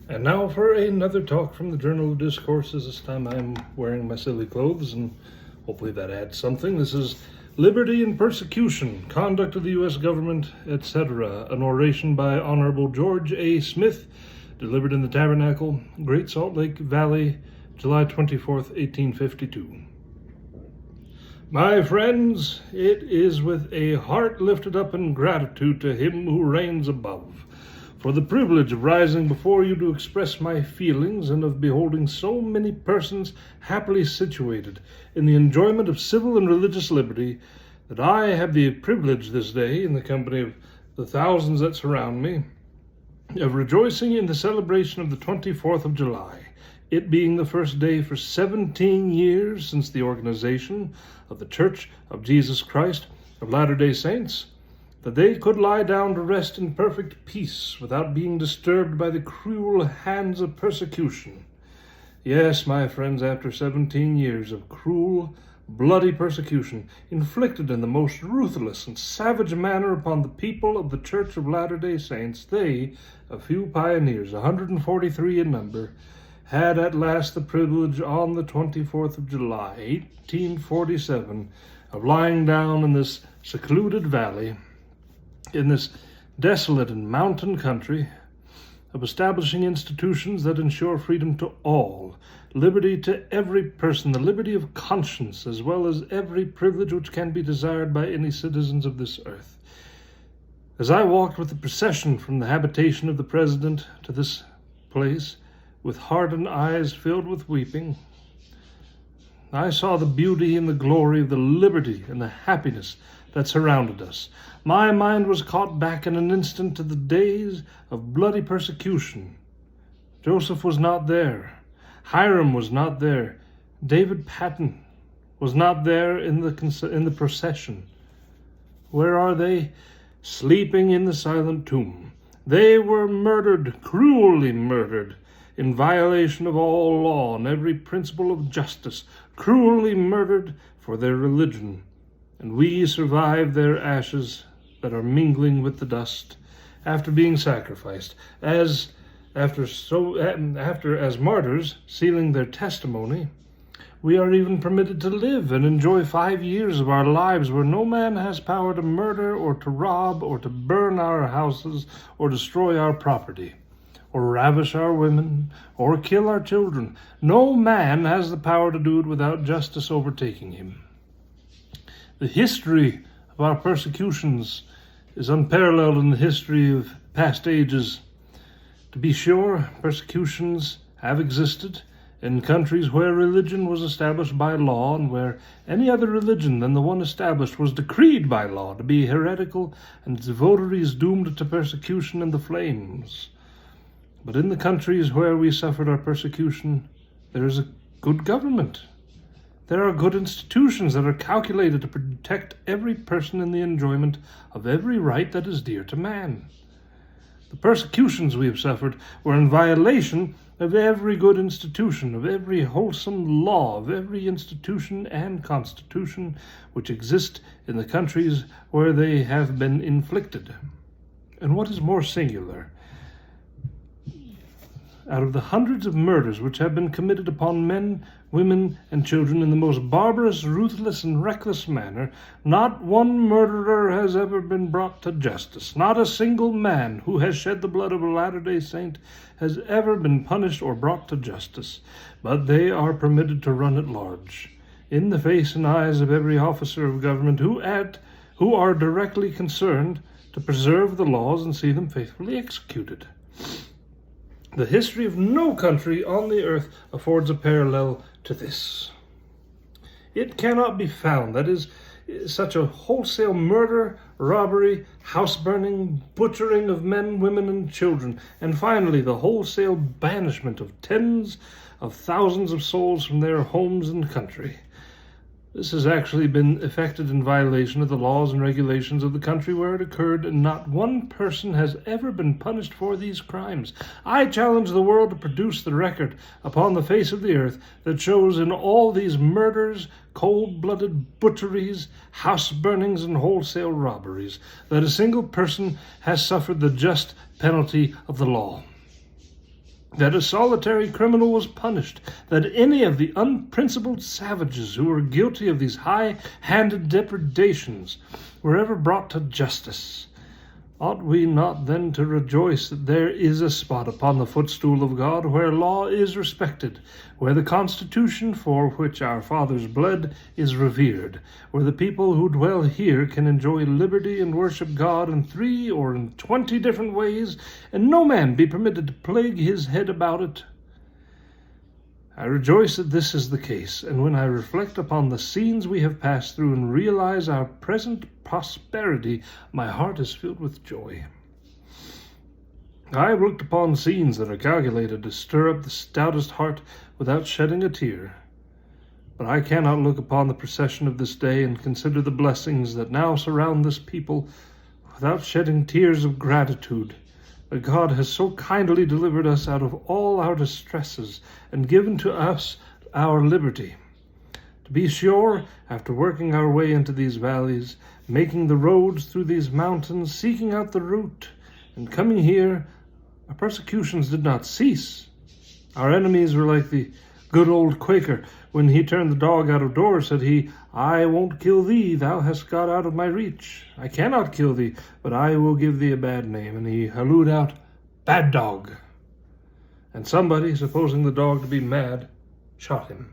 And now for another talk from the Journal of Discourses. This time I'm wearing my silly clothes, and hopefully that adds something. This is Liberty and Persecution, Conduct of the U.S. Government, etc. An oration by Honorable George A. Smith, delivered in the Tabernacle, Great Salt Lake Valley, July 24th, 1852. My friends, it is with a heart lifted up in gratitude to Him who reigns above, for the privilege of rising before you to express my feelings and of beholding so many persons happily situated in the enjoyment of civil and religious liberty, that I have the privilege this day, in the company of the thousands that surround me, of rejoicing in the celebration of the 24th of July, it being the first day for 17 years since the organization of the Church of Jesus Christ of Latter-day Saints, that they could lie down to rest in perfect peace without being disturbed by the cruel hands of persecution. Yes, my friends, after 17 years of cruel, bloody persecution inflicted in the most ruthless and savage manner upon the people of the Church of Latter-day Saints, they, a few pioneers, 143 in number, had at last the privilege on the 24th of July, 1847, of lying down in this secluded valley, in this desolate and mountain country, of establishing institutions that ensure freedom to all, liberty to every person, the liberty of conscience, as well as every privilege which can be desired by any citizens of this earth. As I walked with the procession from the habitation of the President to this place, with heart and eyes filled with weeping, I saw the beauty and the glory of the liberty and the happiness that surrounded us. My mind was caught back in an instant to the days of bloody persecution. Joseph was not there. Hiram was not there. David Patton was not there in the procession. Where are they? Sleeping in the silent tomb. They were murdered, cruelly murdered, in violation of all law and every principle of justice, cruelly murdered for their religion. And we survived their ashes that are mingling with the dust after being sacrificed, as martyrs sealing their testimony. We are even permitted to live and enjoy 5 years of our lives where no man has power to murder or to rob or to burn our houses or destroy our property, or ravish our women, or kill our children. No man has the power to do it without justice overtaking him. The history of our persecutions is unparalleled in the history of past ages. To be sure, persecutions have existed in countries where religion was established by law, and where any other religion than the one established was decreed by law to be heretical and its votaries doomed to persecution and the flames. But in the countries where we suffered our persecution, there is a good government. There are good institutions that are calculated to protect every person in the enjoyment of every right that is dear to man. The persecutions we have suffered were in violation of every good institution, of every wholesome law, of every institution and constitution which exist in the countries where they have been inflicted. And what is more singular, out of the hundreds of murders which have been committed upon men, women, and children in the most barbarous, ruthless, and reckless manner, not one murderer has ever been brought to justice. Not a single man who has shed the blood of a Latter-day Saint has ever been punished or brought to justice, but they are permitted to run at large, in the face and eyes of every officer of government who are directly concerned to preserve the laws and see them faithfully executed. The history of no country on the earth affords a parallel to this. It cannot be found that is such a wholesale murder, robbery, house-burning, butchering of men, women, and children, and finally the wholesale banishment of tens of thousands of souls from their homes and country. This has actually been effected in violation of the laws and regulations of the country where it occurred, and not one person has ever been punished for these crimes. I challenge the world to produce the record upon the face of the earth that shows in all these murders, cold-blooded butcheries, house burnings, and wholesale robberies that a single person has suffered the just penalty of the law. that a solitary criminal was punished, that any of the unprincipled savages who were guilty of these high-handed depredations were ever brought to justice. Ought we not then to rejoice that there is a spot upon the footstool of God where law is respected, where the Constitution for which our fathers bled is revered, where the people who dwell here can enjoy liberty and worship God in 3 or in 20 different ways, and no man be permitted to plague his head about it? I rejoice that this is the case, and when I reflect upon the scenes we have passed through and realize our present prosperity, my heart is filled with joy. I have looked upon scenes that are calculated to stir up the stoutest heart without shedding a tear. But I cannot look upon the procession of this day and consider the blessings that now surround this people without shedding tears of gratitude, that God has so kindly delivered us out of all our distresses and given to us our liberty. To be sure, after working our way into these valleys, making the roads through these mountains, seeking out the route, and coming here, our persecutions did not cease. Our enemies were like the good old Quaker. When he turned the dog out of doors, said he, "I won't kill thee, thou hast got out of my reach. I cannot kill thee, but I will give thee a bad name." And he hallooed out, "Bad dog." And somebody, supposing the dog to be mad, shot him.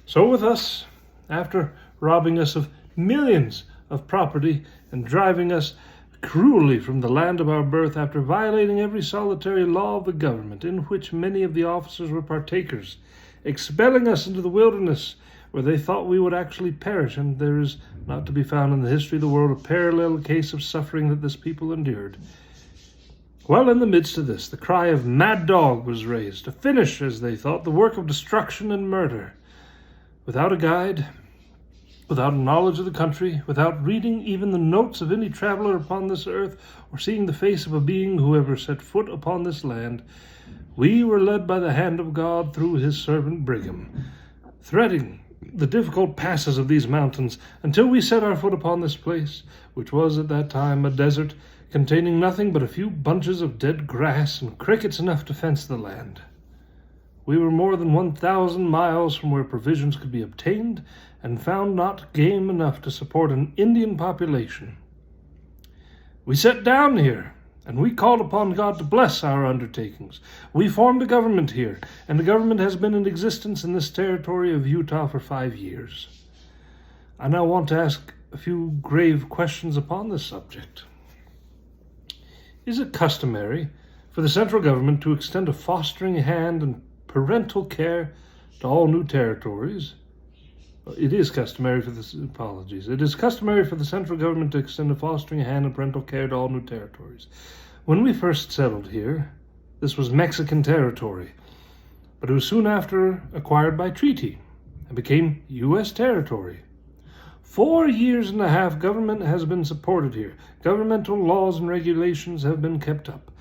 So with us, after robbing us of millions of property and driving us cruelly from the land of our birth, after violating every solitary law of the government, in which many of the officers were partakers, expelling us into the wilderness, where they thought we would actually perish, and there is not to be found in the history of the world a parallel case of suffering that this people endured. Well, in the midst of this, the cry of "Mad dog" was raised, to finish, as they thought, the work of destruction and murder. Without a guide, without a knowledge of the country, without reading even the notes of any traveler upon this earth, or seeing the face of a being who ever set foot upon this land, we were led by the hand of God through his servant Brigham, threading the difficult passes of these mountains until we set our foot upon this place, which was at that time a desert containing nothing but a few bunches of dead grass and crickets enough to fence the land. We were more than 1,000 miles from where provisions could be obtained, and found not game enough to support an Indian population. We sat down here, and we called upon God to bless our undertakings. We formed a government here, and the government has been in existence in this territory of Utah for 5 years. I now want to ask a few grave questions upon this subject. Is it customary for the central government to extend a fostering hand and parental care to all new territories? It is customary for It is customary for the central government to extend a fostering hand and parental care to all new territories. When we first settled here, this was Mexican territory, but it was soon after acquired by treaty and became U.S. territory. 4 years and a half government has been supported here. Governmental laws and regulations have been kept up.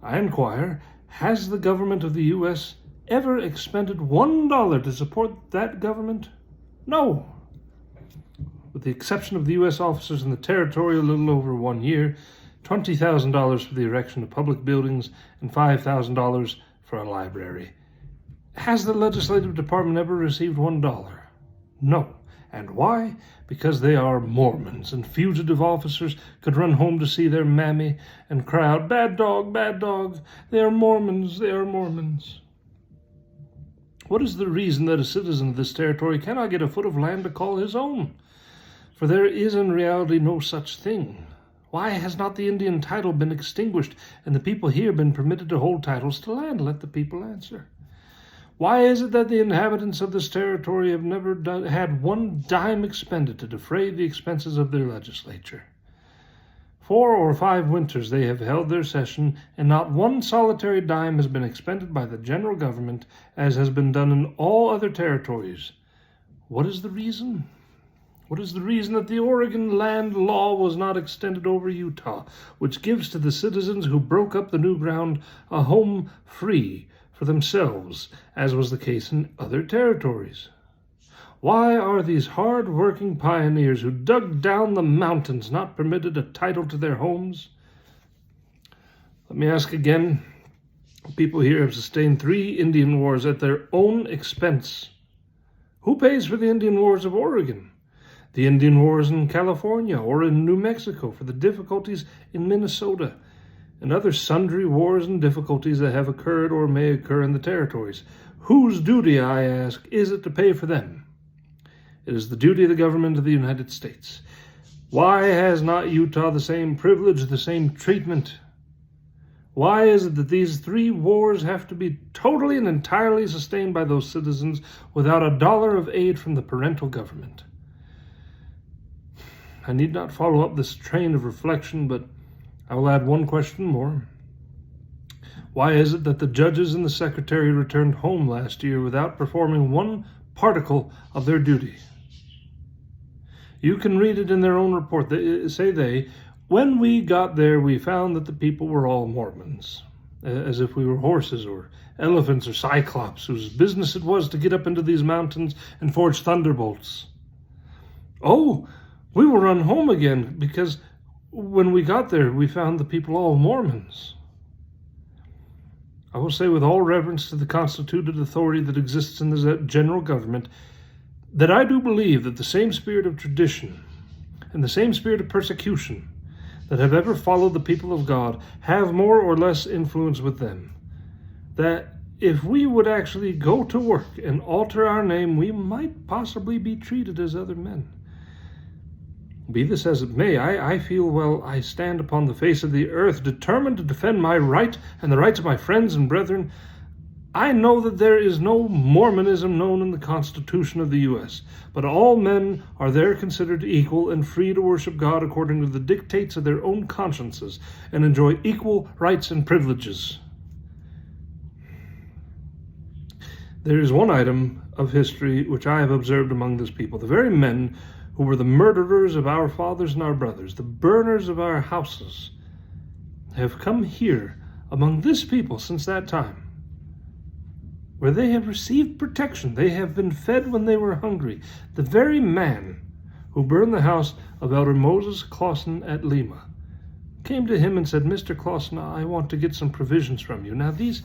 I inquire, has the government of the U.S. ever expended $1 to support that government? No. With the exception of the U.S. officers in the territory a little over 1 year, $20,000 for the erection of public buildings, and $5,000 for a library. Has the legislative department ever received $1? No. And why? Because they are Mormons, and fugitive officers could run home to see their mammy and cry out, "Bad dog, bad dog, they are Mormons, they are Mormons." What is the reason that a citizen of this territory cannot get a foot of land to call his own? For there is in reality no such thing. Why has not the Indian title been extinguished and the people here been permitted to hold titles to land? Let the people answer. Why is it that the inhabitants of this territory have never had one dime expended to defray the expenses of their legislature? 4 or 5 winters they have held their session, and not one solitary dime has been expended by the general government, as has been done in all other territories. What is the reason? What is the reason that the Oregon land law was not extended over Utah, which gives to the citizens who broke up the new ground a home free for themselves, as was the case in other territories? Why are these hard-working pioneers who dug down the mountains not permitted a title to their homes? Let me ask again, People here have sustained 3 Indian wars at their own expense. Who pays for the Indian Wars of Oregon, the Indian Wars in California or in New Mexico, for the difficulties in Minnesota, and other sundry wars and difficulties that have occurred or may occur in the territories? Whose duty, I ask, is it to pay for them? It is the duty of the government of the United States. Why has not Utah the same privilege, the same treatment? Why is it that these 3 wars have to be totally and entirely sustained by those citizens without a dollar of aid from the parental government? I need not follow up this train of reflection, but I will add one question more. Why is it that the judges and the secretary returned home last year without performing one particle of their duty? You can read it in their own report. When we got there, we found that the people were all Mormons, as if we were horses or elephants or cyclops, whose business it was to get up into these mountains and forge thunderbolts. Oh, we will run home again, because when we got there, we found the people all Mormons. I will say with all reverence to the constituted authority that exists in the general government, that I do believe that the same spirit of tradition and the same spirit of persecution that have ever followed the people of God have more or less influence with them. That if we would actually go to work and alter our name, we might possibly be treated as other men. Be this as it may, I feel, well, I stand upon the face of the earth, determined to defend my right and the rights of my friends and brethren. I know that there is no Mormonism known in the Constitution of the U.S., but all men are there considered equal and free to worship God according to the dictates of their own consciences and enjoy equal rights and privileges. There is one item of history which I have observed among this people. The very men who were the murderers of our fathers and our brothers, the burners of our houses, have come here among this people since that time, where they have received protection. They have been fed when they were hungry. The very man who burned the house of Elder Moses Clausen at Lima came to him and said, "Mr. Clausen, I want to get some provisions from you." Now these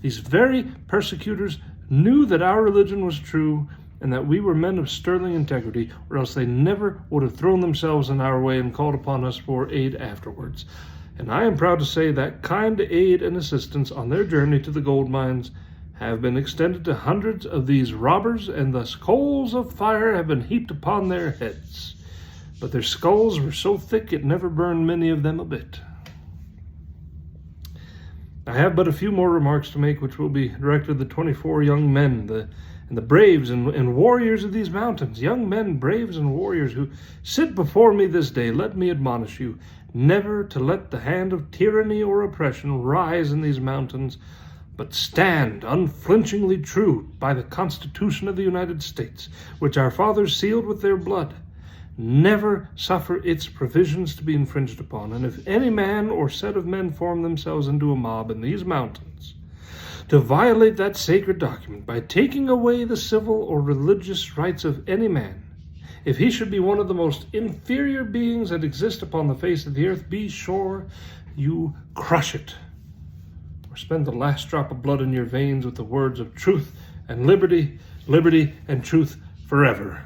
very persecutors knew that our religion was true and that we were men of sterling integrity, or else they never would have thrown themselves in our way and called upon us for aid afterwards. And I am proud to say that kind aid and assistance on their journey to the gold mines have been extended to hundreds of these robbers, and thus coals of fire have been heaped upon their heads. But their skulls were so thick it never burned many of them a bit. I have but a few more remarks to make, which will be directed to the 24 young men, the braves and warriors of these mountains. Young men, braves, and warriors who sit before me this day, let me admonish you never to let the hand of tyranny or oppression rise in these mountains, but stand unflinchingly true by the Constitution of the United States, which our fathers sealed with their blood. Never suffer its provisions to be infringed upon. And if any man or set of men form themselves into a mob in these mountains to violate that sacred document by taking away the civil or religious rights of any man, if he should be one of the most inferior beings that exist upon the face of the earth, be sure you crush it, or spend the last drop of blood in your veins with the words of truth and liberty, liberty and truth forever.